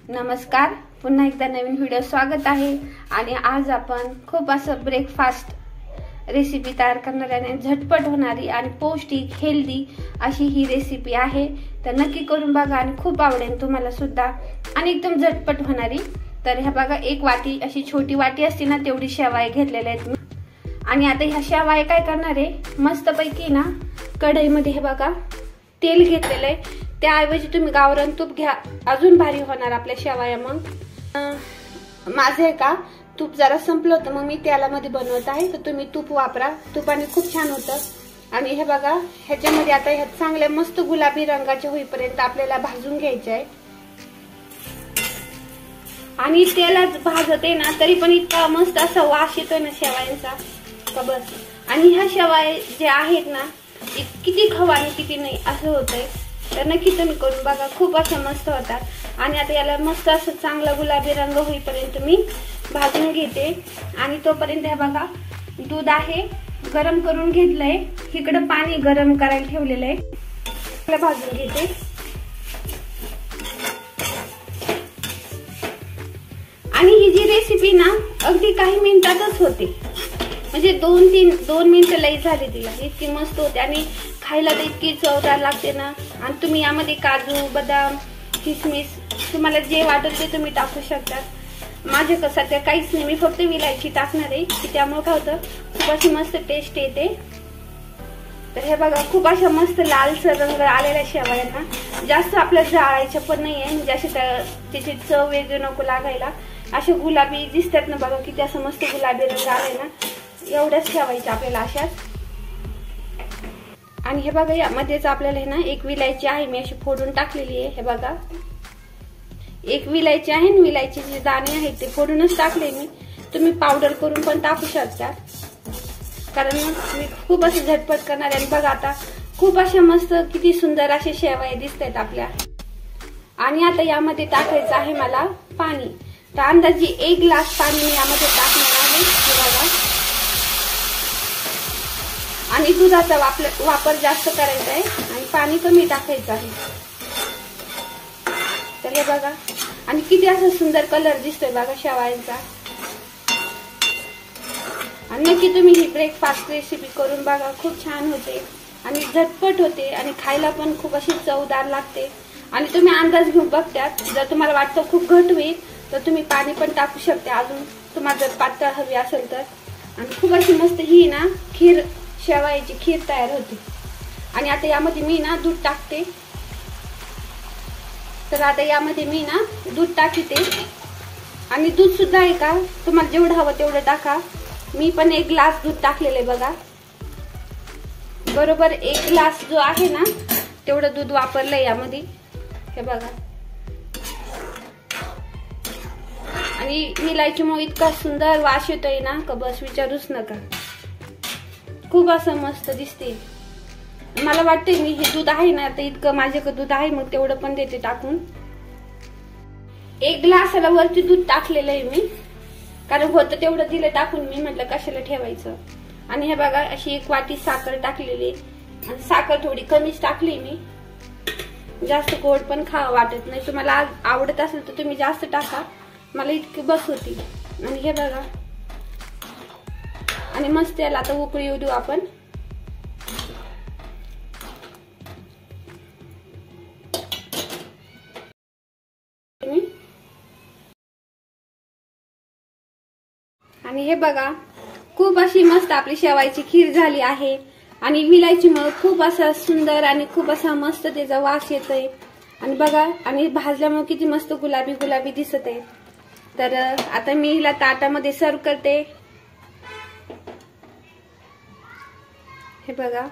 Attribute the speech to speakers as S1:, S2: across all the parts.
S1: नमस्कार, पुन्हा एकदा नवीन व्हिडिओ स्वागत आहे। आणि आज आपण खूप असं ब्रेकफास्ट रेसिपी तयार करणार आहे। झटपट होणारी आणि पौष्टिक हेल्दी अशी ही रेसिपी आहे। तर नक्की करून बघा आणि खूप आवडेल तुम्हाला सुद्धा आणि एकदम झटपट होणारी। तर हे बघा, एक वाटी अशी छोटी वाटी असते ना तेवढी शेवाळे घेतलेले आहेत। आणि आता ह्या शेवाळे काय करणार आहे, मस्तपैकी ना कढईमध्ये हे बघा तेल घेतलेलं आहे। त्याऐवजी तुम्ही गावरान तूप घ्या, अजून भारी होणार आपल्या शेवाया। मग माझे का तूप जरा संपलं होतं, मग मी तेलामध्ये बनवत आहे, तर तुम्ही तूप वापरा, तुपाने खूप छान होतं। आणि हे बघा, ह्याच्यामध्ये आता ह्या चांगल्या मस्त गुलाबी रंगाचे होईपर्यंत आपल्याला भाजून घ्यायचे आहे। आणि तेलात भाजते ना तरी पण इतका मस्त असा वास येतोय ना शेवायांचा का बस। आणि ह्या शेवाय जे आहेत ना किती खाऊ आणि किती नाही असं होतंय। तर नक्की तुम्ही करून बघा, खूप अशा मस्त होतात। आणि आता याला मस्त असं चांगला गुलाबी रंग होईपर्यंत मी भाजून घेते। आणि तोपर्यंत हे बघा, दूध आहे गरम करून घेतलंय, इकडे पाणी गरम करायला ठेवलेलं आहे, भाजून घेते। आणि ही जी रेसिपी ना अगदी काही मिनिटातच होते, म्हणजे 2 मिनिटं लई झाली तिला, इतकी मस्त होते आणि खायला तर इतकी चवदार लागते ना। आणि तुम्ही यामध्ये काजू बदाम किसमिस तुम्हाला जे वाटेल ते तुम्ही टाकू शकता। माझे कसं ते काहीच नाही, मी फक्त विलायची टाकणार आहे की त्यामुळे काय होतं खूप अशी मस्त टेस्ट येते। तर हे बघा, खूप अशा मस्त लालसर रंग आलेल्या शेवाळ्यांना, जास्त आपल्याला जाळायच्या पण नाहीये, म्हणजे अशी त्याची चव वेगळी नको लागायला। असे गुलाबी दिसतात ना बघा, किती असं मस्त गुलाबी रंग आले ना, एवढ्याच ठेवायच्या आपल्याला अशाच। आणि हे बघा, यामध्येच आपल्याला हे ना एक विलायची आहे, मी अशी फोडून टाकलेली आहे। हे बघा, एक विलायची आहे, विलायचीचे दाणे आहेत ते फोडूनच टाकले मी, तुम्ही पावडर करून पण टाकू शकता, कारण मी खूप असं झटपट करणार आहे। बघा आता खूप अशा मस्त किती सुंदर असे शेवाळे दिसत आहेत आपल्या। आणि आता यामध्ये टाकायचं आहे मला पाणी, तर अंदाजे 1 ग्लास पाणी मी यामध्ये टाकणार आहे। हे बघा, आणि दुधाचा वापर जास्त करायचा आहे आणि पाणी कमी टाकायचं आहे। तर हे बघा, आणि किती असा सुंदर कलर दिसतोय बघा शेवाळ्यांचा। आणि नक्की तुम्ही ही ब्रेकफास्ट रेसिपी करून बघा, खूप छान होते आणि झटपट होते आणि खायला पण खूप अशी चवदार लागते। आणि तुम्ही अंदाज घेऊन बघतात, जर तुम्हाला वाटतं खूप घट होईल तर तुम्ही पाणी पण टाकू शकता अजून, तुम्हाला जर पातळ हवी असेल तर। आणि खूप अशी मस्त ही ना खीर, शेवाळ्याची खीर तयार होते। आणि आता यामध्ये मी ना दूध टाकते, तर आता यामध्ये मी ना दूध टाकते। आणि दूध सुद्धा आहे का तुम्हाला जेवढं हवं तेवढं टाका, मी पण 1 ग्लास दूध टाकलेले बघा, बरोबर 1 ग्लास जो आहे ना तेवढं दूध वापरलंय यामध्ये। हे बघा, आणि इलायचीमुळे इतका सुंदर वास येतोय ना का बस विचारूच नका, खूप असं मस्त दिसते। मला वाटते मी हे दूध आहे ना, तर इतकं माझ्याकडे दूध आहे, मग तेवढं पण देते टाकून। 1 ग्लासाला वरती दूध टाकलेलं आहे मी, कारण होतं तेवढं दिलं टाकून, मी म्हटलं कशाला ठेवायचं। आणि हे बघा, अशी 1 वाटी साखर टाकलेली, आणि साखर थोडी कमीच टाकली मी, जास्त गोड पण खावं वाटत नाही। तुम्हाला आवडत असेल तर तुम्ही जास्त टाका, मला इतकी बस होती। आणि हे बघा, आणि मस्त याला आता उकळी येऊ देऊ आपण। आणि हे बघा, खूप अशी मस्त आपली शेवायची खीर झाली आहे। आणि विलायचीमुळे खूप असा सुंदर आणि खूप असा मस्त त्याचा वास येतोय। आणि बघा, आणि भाजल्यामुळे किती मस्त गुलाबी गुलाबी दिसत आहे। तर आता मी हिला ताटामध्ये सर्व करते। हे बघा,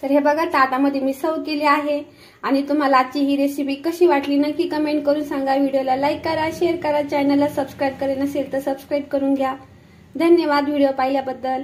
S1: तर हे बघा ताटामध्ये मी सर्व केली आहे। आणि तुम्हाला आजची ही रेसिपी कशी वाटली नक्की कमेंट करून सांगा। व्हिडिओला लाईक करा, शेअर करा, चॅनलला सबस्क्राईब करा नसेल तर सबस्क्राईब करून घ्या। धन्यवाद व्हिडिओ पाहिल्याबद्दल।